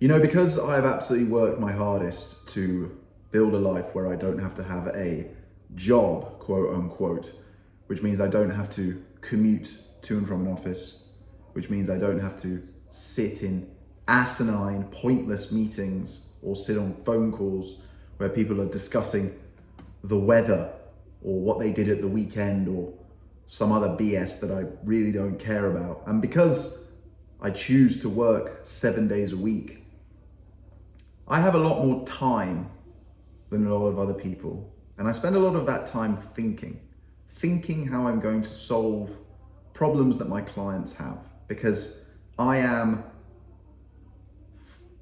Because I've absolutely worked my hardest to build a life where I don't have to have a job, quote unquote, which means I don't have to commute to and from an office, which means I don't have to sit in asinine, pointless meetings or sit on phone calls where people are discussing the weather or what they did at the weekend or some other BS that I really don't care about. And because I choose to work 7 days a week, I have a lot more time than a lot of other people. And I spend a lot of that time thinking how I'm going to solve problems that my clients have, because I am,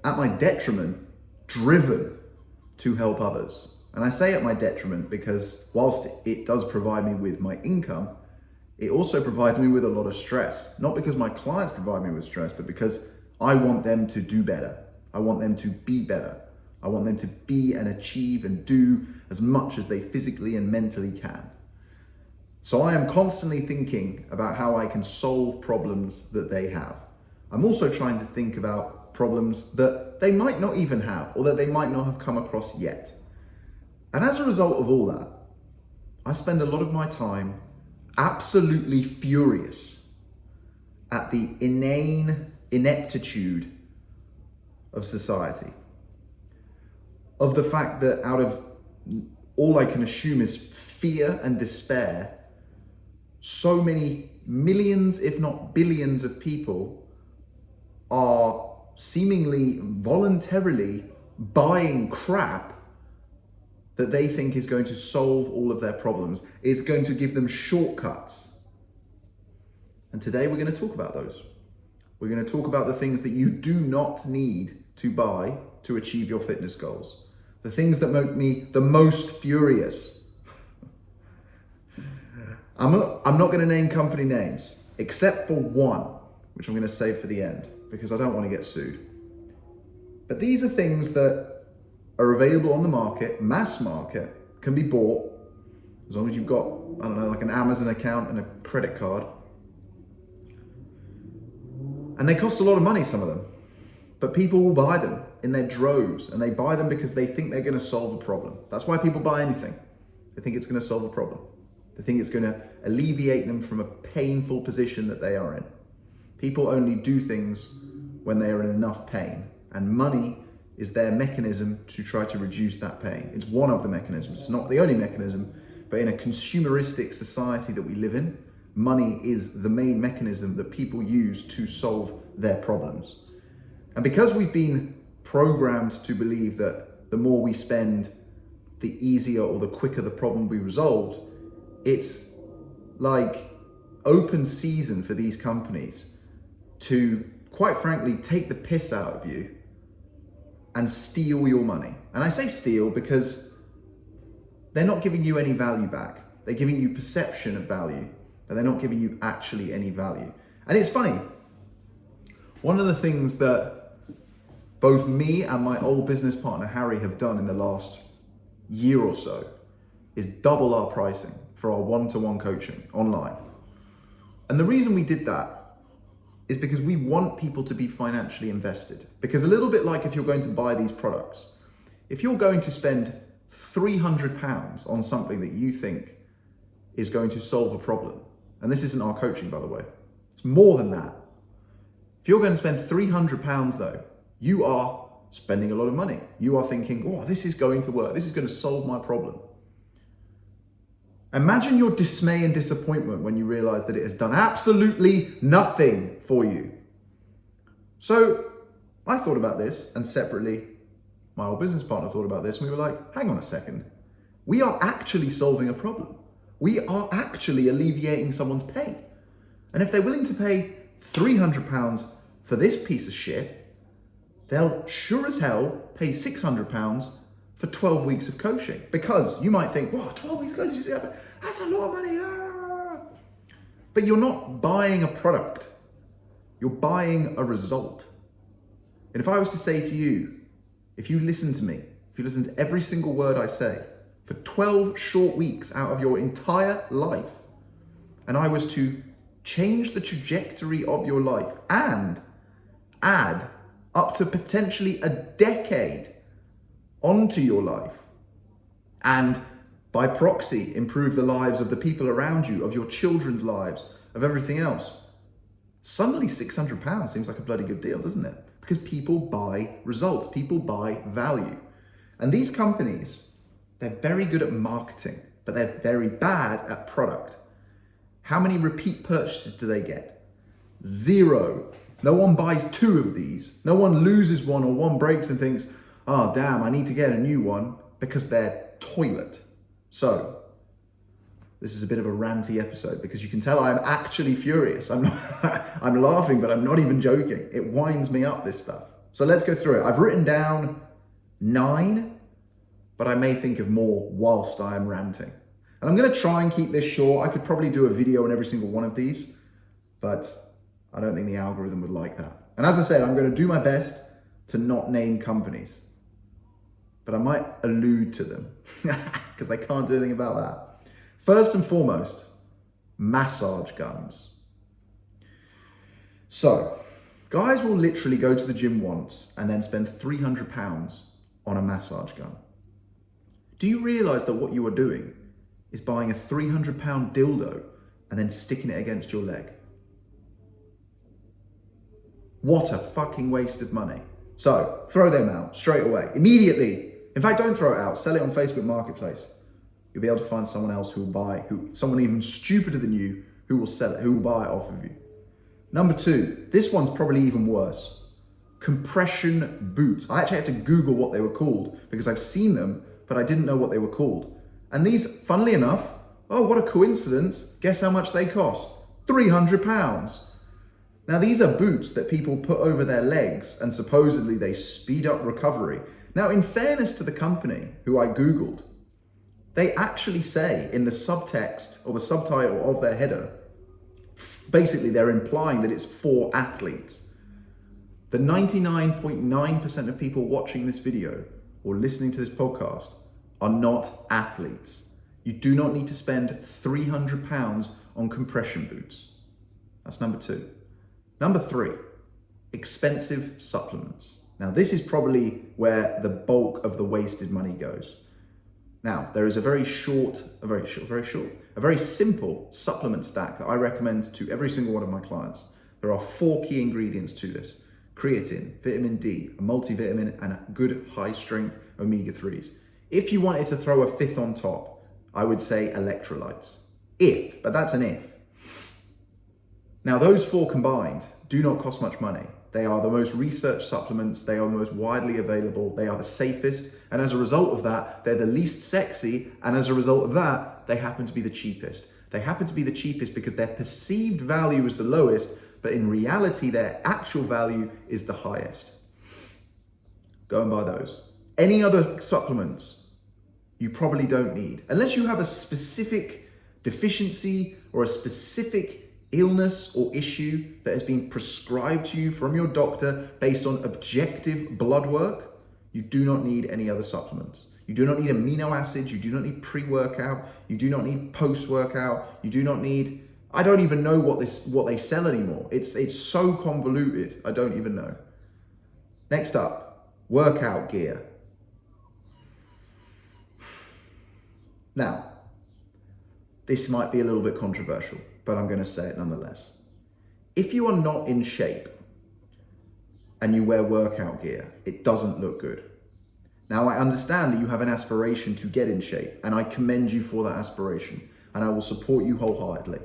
at my detriment, driven to help others. And I say at my detriment because whilst it does provide me with my income, it also provides me with a lot of stress. Not because my clients provide me with stress, but because I want them to do better. I want them to be better. I want them to be and achieve and do as much as they physically and mentally can. So I am constantly thinking about how I can solve problems that they have. I'm also trying to think about problems that they might not even have or that they might not have come across yet. And as a result of all that, I spend a lot of my time absolutely furious at the inane ineptitude of society. Of the fact that out of all I can assume is fear and despair, so many millions, if not billions of people are seemingly voluntarily buying crap that they think is going to solve all of their problems, is going to give them shortcuts. And today we're going to talk about those. We're going to talk about the things that you do not need to buy to achieve your fitness goals. The things that make me the most furious. I'm not going to name company names, except for one, which I'm going to save for the end, because I don't want to get sued. But these are things that are available on the market, mass market, can be bought, as long as you've got, I don't know, like an Amazon account and a credit card. And they cost a lot of money, some of them. But people will buy them in their droves, and they buy them because they think they're going to solve a problem. That's why people buy anything. They think it's going to solve a problem. They think it's going to alleviate them from a painful position that they are in. People only do things when they are in enough pain, and money is their mechanism to try to reduce that pain. It's one of the mechanisms. It's not the only mechanism, but in a consumeristic society that we live in, money is the main mechanism that people use to solve their problems. And because we've been programmed to believe that the more we spend, the easier or the quicker the problem will be resolved, it's like open season for these companies to, quite frankly, take the piss out of you and steal your money. And I say steal because they're not giving you any value back. They're giving you perception of value, but they're not giving you actually any value. And it's funny, one of the things that both me and my old business partner, Harry, have done in the last year or so is double our pricing for our one-to-one coaching online. And the reason we did that is because we want people to be financially invested. Because a little bit like if you're going to buy these products, if you're going to spend £300 on something that you think is going to solve a problem, and this isn't our coaching, by the way, it's more than that. If you're going to spend £300 though, you are spending a lot of money. You are thinking, oh, this is going to work. This is going to solve my problem. Imagine your dismay and disappointment when you realize that it has done absolutely nothing for you. So I thought about this, and separately, my old business partner thought about this, and we were like, hang on a second. We are actually solving a problem. We are actually alleviating someone's pain. And if they're willing to pay £300 for this piece of shit, they'll sure as hell pay £600 for 12 weeks of coaching. Because you might think, wow, 12 weeks of coaching, that's a lot of money. But you're not buying a product. You're buying a result. And if I was to say to you, if you listen to me, if you listen to every single word I say for 12 short weeks out of your entire life, and I was to change the trajectory of your life and add up to potentially a decade onto your life, and by proxy, improve the lives of the people around you, of your children's lives, of everything else. Suddenly £600 seems like a bloody good deal, doesn't it? Because people buy results, people buy value. And these companies, they're very good at marketing, but they're very bad at product. How many repeat purchases do they get? 0. No one buys 2 of these. No one loses one or one breaks and thinks, oh damn, I need to get a new one, because they're toilet. So, this is a bit of a ranty episode because you can tell I'm actually furious. I'm laughing, but I'm not even joking. It winds me up, this stuff. So let's go through it. I've written down 9, but I may think of more whilst I am ranting. And I'm gonna try and keep this short. I could probably do a video on every single one of these, but I don't think the algorithm would like that. And as I said, I'm gonna do my best to not name companies, but I might allude to them because I can't do anything about that. First and foremost, massage guns. So, guys will literally go to the gym once and then spend £300 on a massage gun. Do you realize that what you are doing is buying a £300 dildo and then sticking it against your leg? What a fucking waste of money. So, throw them out straight away, immediately. In fact, don't throw it out, sell it on Facebook Marketplace. You'll be able to find someone else who will buy, someone even stupider than you, who will sell it, who will buy it off of you. Number 2, this one's probably even worse. Compression boots. I actually had to Google what they were called because I've seen them, but I didn't know what they were called. And these, funnily enough, oh, what a coincidence. Guess how much they cost? £300. Now, these are boots that people put over their legs and supposedly they speed up recovery. Now, in fairness to the company who I Googled, they actually say in the subtext or the subtitle of their header, basically they're implying that it's for athletes. The 99.9% of people watching this video or listening to this podcast are not athletes. You do not need to spend £300 on compression boots. That's number 2. Number 3, expensive supplements. Now, this is probably where the bulk of the wasted money goes. Now, there is a very simple supplement stack that I recommend to every single one of my clients. There are 4 key ingredients to this: creatine, vitamin D, a multivitamin, and good high-strength omega-3s. If you wanted to throw a 5th on top, I would say electrolytes. But that's an if. Now, those 4 combined do not cost much money. They are the most researched supplements, they are the most widely available, they are the safest, and as a result of that, they're the least sexy, and as a result of that, they happen to be the cheapest. They happen to be the cheapest because their perceived value is the lowest, but in reality, their actual value is the highest. Go and buy those. Any other supplements, you probably don't need. Unless you have a specific deficiency or a specific illness or issue that has been prescribed to you from your doctor based on objective blood work, you do not need any other supplements. You do not need amino acids, you do not need pre-workout, you do not need post-workout, you do not need, I don't even know what they sell anymore. It's so convoluted, I don't even know. Next up, workout gear. Now, this might be a little bit controversial, but I'm going to say it nonetheless. If you are not in shape and you wear workout gear, it doesn't look good. Now, I understand that you have an aspiration to get in shape, and I commend you for that aspiration, and I will support you wholeheartedly.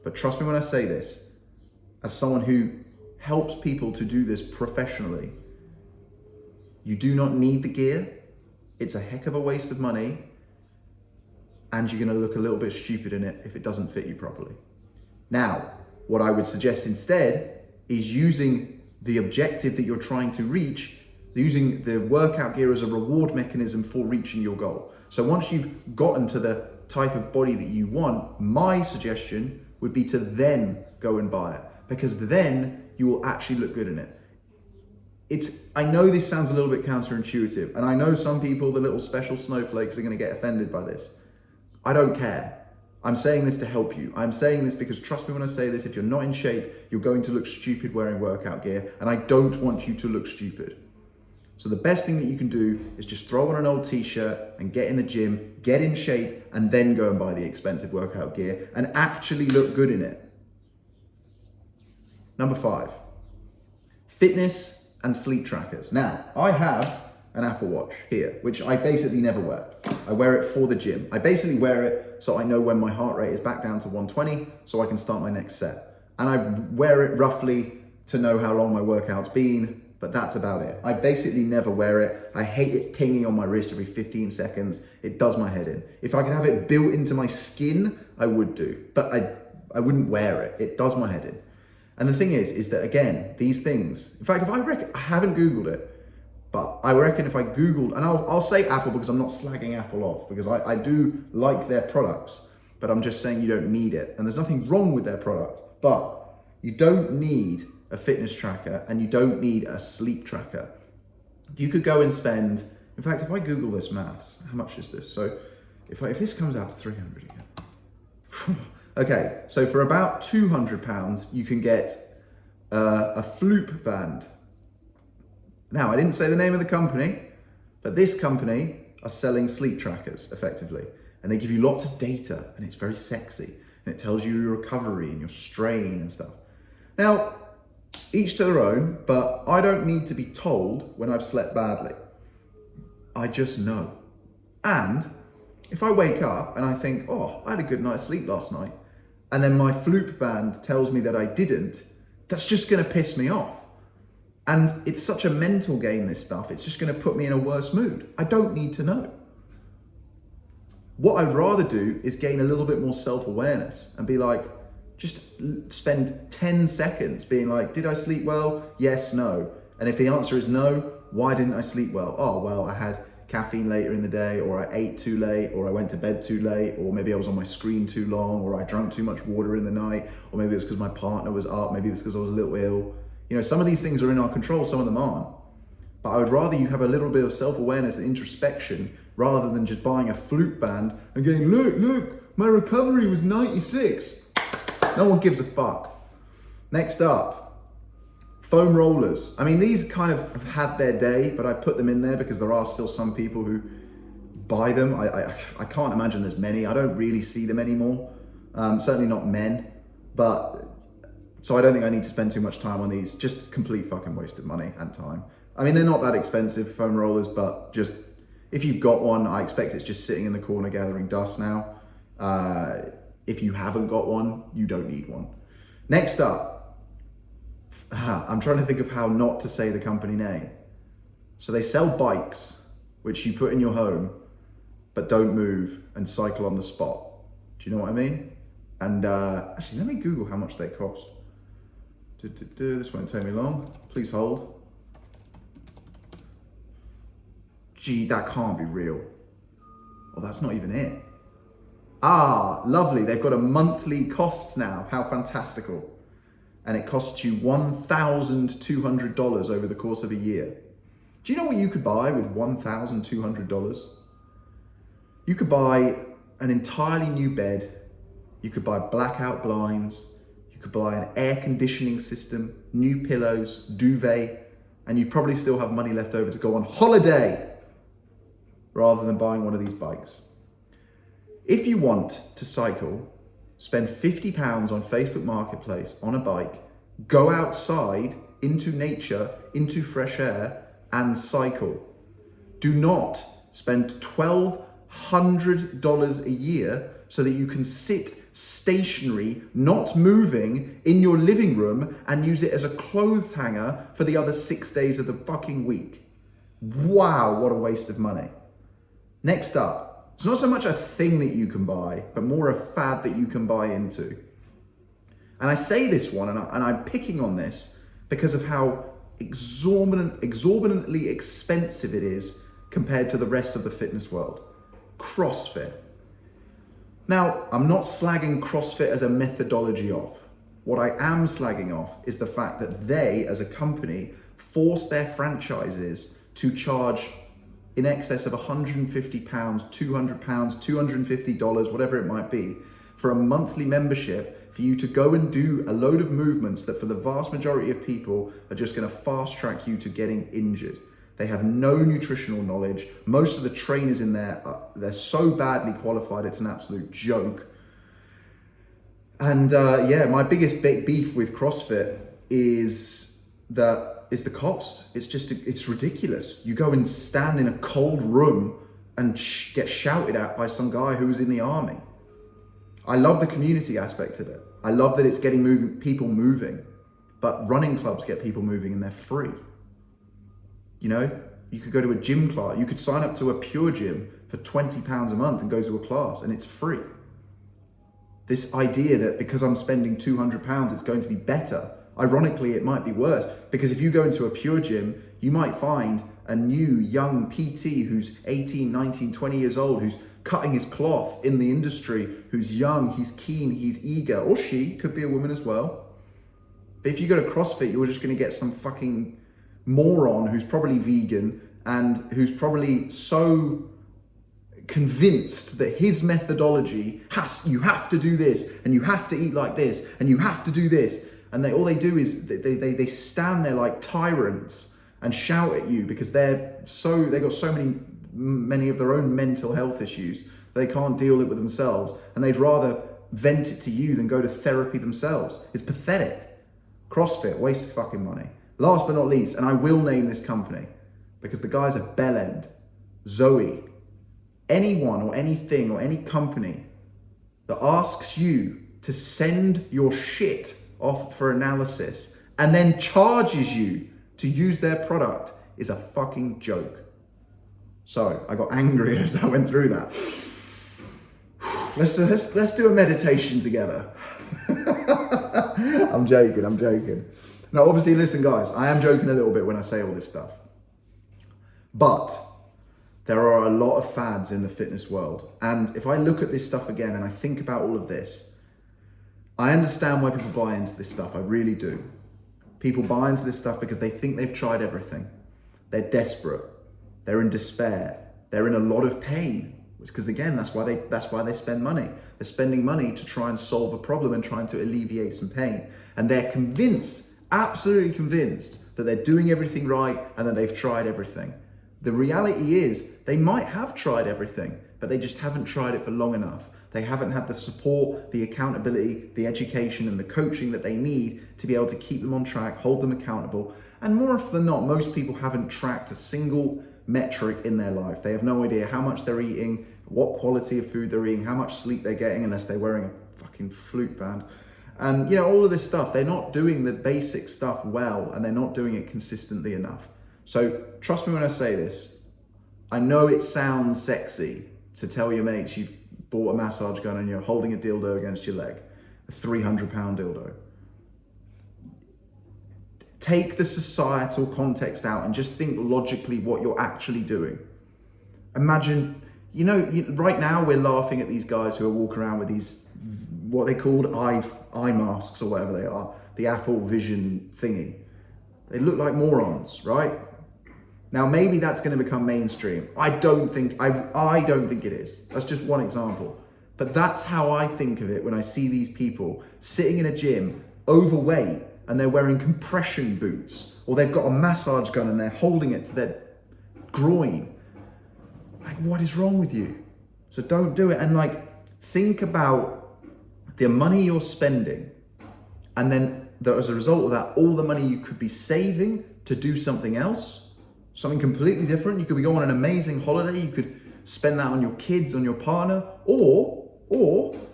But trust me when I say this, as someone who helps people to do this professionally, you do not need the gear. It's a heck of a waste of money, and you're going to look a little bit stupid in it if it doesn't fit you properly. Now, what I would suggest instead is using the objective that you're trying to reach, using the workout gear as a reward mechanism for reaching your goal. So once you've gotten to the type of body that you want, my suggestion would be to then go and buy it, because then you will actually look good in it. I know this sounds a little bit counterintuitive, and I know some people, the little special snowflakes, are going to get offended by this. I don't care. I'm saying this to help you. I'm saying this because trust me when I say this, if you're not in shape, you're going to look stupid wearing workout gear, and I don't want you to look stupid. So the best thing that you can do is just throw on an old t-shirt and get in the gym, get in shape, and then go and buy the expensive workout gear and actually look good in it. Number 5, fitness and sleep trackers. Now, I have an Apple Watch here, which I basically never wear. I wear it for the gym. I basically wear it so I know when my heart rate is back down to 120 so I can start my next set. And I wear it roughly to know how long my workout's been, but that's about it. I basically never wear it. I hate it pinging on my wrist every 15 seconds. It does my head in. If I could have it built into my skin, I would do, but I wouldn't wear it. It does my head in. And the thing is that again, these things, in fact, I haven't Googled it, but I reckon if I Googled, and I'll say Apple because I'm not slagging Apple off, because I do like their products, but I'm just saying you don't need it. And there's nothing wrong with their product, but you don't need a fitness tracker and you don't need a sleep tracker. You could go and spend, in fact, if I Google this maths, how much is this? So if this comes out to 300 again. Okay, so for about £200, you can get a Floop band. Now, I didn't say the name of the company, but this company are selling sleep trackers effectively. And they give you lots of data and it's very sexy. And it tells you your recovery and your strain and stuff. Now, each to their own, but I don't need to be told when I've slept badly. I just know. And if I wake up and I think, oh, I had a good night's sleep last night, and then my Floop band tells me that I didn't, that's just gonna piss me off. And it's such a mental game, this stuff. It's just gonna put me in a worse mood. I don't need to know. What I'd rather do is gain a little bit more self-awareness and be like, just spend 10 seconds being like, did I sleep well? Yes, no. And if the answer is no, why didn't I sleep well? Oh, well, I had caffeine later in the day, or I ate too late, or I went to bed too late, or maybe I was on my screen too long, or I drank too much water in the night, or maybe it was because my partner was up, maybe it was because I was a little ill. You know, some of these things are in our control, some of them aren't. But I would rather you have a little bit of self-awareness and introspection rather than just buying a Floop band and going, look, my recovery was 96. No one gives a fuck. Next up, foam rollers. I mean, these kind of have had their day, but I put them in there because there are still some people who buy them. I can't imagine there's many. I don't really see them anymore. Certainly not men, but so I don't think I need to spend too much time on these. Just complete fucking waste of money and time. I mean, they're not that expensive, foam rollers, but just, if you've got one, I expect it's just sitting in the corner gathering dust now. If you haven't got one, you don't need one. Next up, I'm trying to think of how not to say the company name. So they sell bikes, which you put in your home, but don't move and cycle on the spot. Do you know what I mean? And actually, let me Google how much they cost. This won't take me long. Please hold. Gee, that can't be real. Oh, that's not even it. Ah, lovely. They've got a monthly cost now. How fantastical. And it costs you $1,200 over the course of a year. Do you know what you could buy with $1,200? You could buy an entirely new bed. You could buy blackout blinds. You could buy an air conditioning system, new pillows, duvet, and you'd probably still have money left over to go on holiday rather than buying one of these bikes. If you want to cycle, spend £50 on Facebook Marketplace on a bike, go outside into nature, into fresh air, and cycle. Do not spend $1,200 a year so that you can sit stationary, not moving, in your living room and use it as a clothes hanger for the other 6 days of the fucking week. Wow, what a waste of money. Next up, it's not so much a thing that you can buy, but more a fad that you can buy into. And I say this one, and I'm picking on this because of how exorbitantly expensive it is compared to the rest of the fitness world. CrossFit. Now, I'm not slagging CrossFit as a methodology off. What I am slagging off is the fact that they, as a company, force their franchises to charge in excess of £150, £200, $250, whatever it might be, for a monthly membership for you to go and do a load of movements that for the vast majority of people are just going to fast track you to getting injured. They have no nutritional knowledge. Most of the trainers in there, they're so badly qualified, it's an absolute joke. And my biggest beef with CrossFit is the cost. It's ridiculous. You go and stand in a cold room and get shouted at by some guy who was in the army. I love the community aspect of it. I love that it's getting people moving, but running clubs get people moving and they're free. You know, you could go to a gym class. You could sign up to a Pure Gym for £20 a month and go to a class and it's free. This idea that because I'm spending £200, it's going to be better. Ironically, it might be worse, because if you go into a Pure Gym, you might find a new young PT who's 18, 19, 20 years old, who's cutting his cloth in the industry, who's young, he's keen, he's eager, or she could be a woman as well. But if you go to CrossFit, you're just going to get some fucking moron who's probably vegan and who's probably so convinced that his methodology you have to do this and you have to eat like this and you have to do this, and all they do is they stand there like tyrants and shout at you because they got so many of their own mental health issues they can't deal with themselves, and they'd rather vent it to you than go to therapy themselves. It's pathetic. CrossFit, waste of fucking money. Last but not least, and I will name this company because the guys at Bell End, Zoe, anyone or anything or any company that asks you to send your shit off for analysis and then charges you to use their product is a fucking joke. So I got angry as I went through that. Let's do a meditation together. I'm joking. Now, obviously, listen, guys, I am joking a little bit when I say all this stuff. But there are a lot of fads in the fitness world. And if I look at this stuff again and I think about all of this, I understand why people buy into this stuff. I really do. People buy into this stuff because they think they've tried everything. They're desperate. They're in despair. They're in a lot of pain. Because again, that's why they spend money. They're spending money to try and solve a problem and trying to alleviate some pain. And they're convinced, absolutely convinced, that they're doing everything right and that they've tried everything. The reality is they might have tried everything, but they just haven't tried it for long enough. They haven't had the support, the accountability, the education and the coaching that they need to be able to keep them on track, hold them accountable. And more often than not, most people haven't tracked a single metric in their life. They have no idea how much they're eating, what quality of food they're eating, how much sleep they're getting, unless they're wearing a fucking flute band. And you know, all of this stuff, they're not doing the basic stuff well, and they're not doing it consistently enough. So trust me when I say this. I know it sounds sexy to tell your mates you've bought a massage gun and you're holding a dildo against your leg, a 300-pound dildo. Take the societal context out and just think logically what you're actually doing. Imagine, right now we're laughing at these guys who are walking around with these, what they called eye masks or whatever they are, the Apple Vision thingy. They look like morons, right? Now, maybe that's going to become mainstream. I don't think it is. That's just one example. But that's how I think of it when I see these people sitting in a gym, overweight, and they're wearing compression boots, or they've got a massage gun and they're holding it to their groin. Like, what is wrong with you? So don't do it. And think about the money you're spending, and then as a result of that, all the money you could be saving to do something else, something completely different. You could be going on an amazing holiday. You could spend that on your kids, on your partner, or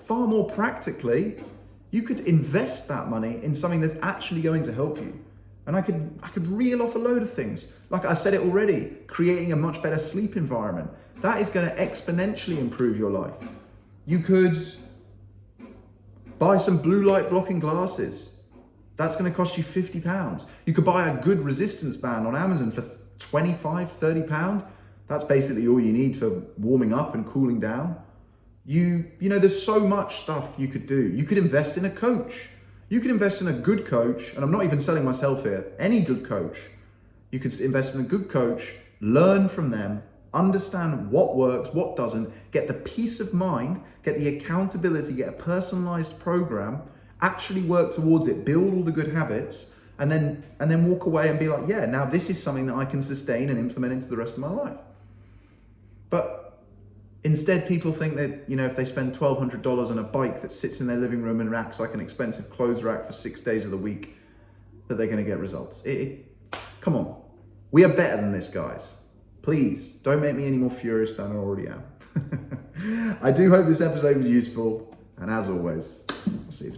far more practically, you could invest that money in something that's actually going to help you. And I could reel off a load of things. Like I said it already, creating a much better sleep environment. That is going to exponentially improve your life. You could buy some blue light blocking glasses. That's going to cost you £50. You could buy a good resistance band on Amazon for £25, £30. That's basically all you need for warming up and cooling down. There's so much stuff you could do. You could invest in a coach. You could invest in a good coach, and I'm not even selling myself here, any good coach. You could invest in a good coach, learn from them, understand what works, what doesn't, get the peace of mind, get the accountability, get a personalized program, actually work towards it, build all the good habits, and then walk away and be like, yeah, now this is something that I can sustain and implement into the rest of my life. But instead, people think that, if they spend $1,200 on a bike that sits in their living room and acts like an expensive clothes rack for 6 days of the week, that they're going to get results. Come on. We are better than this, guys. Please, don't make me any more furious than I already am. I do hope this episode was useful, and as always, I'll see you tomorrow.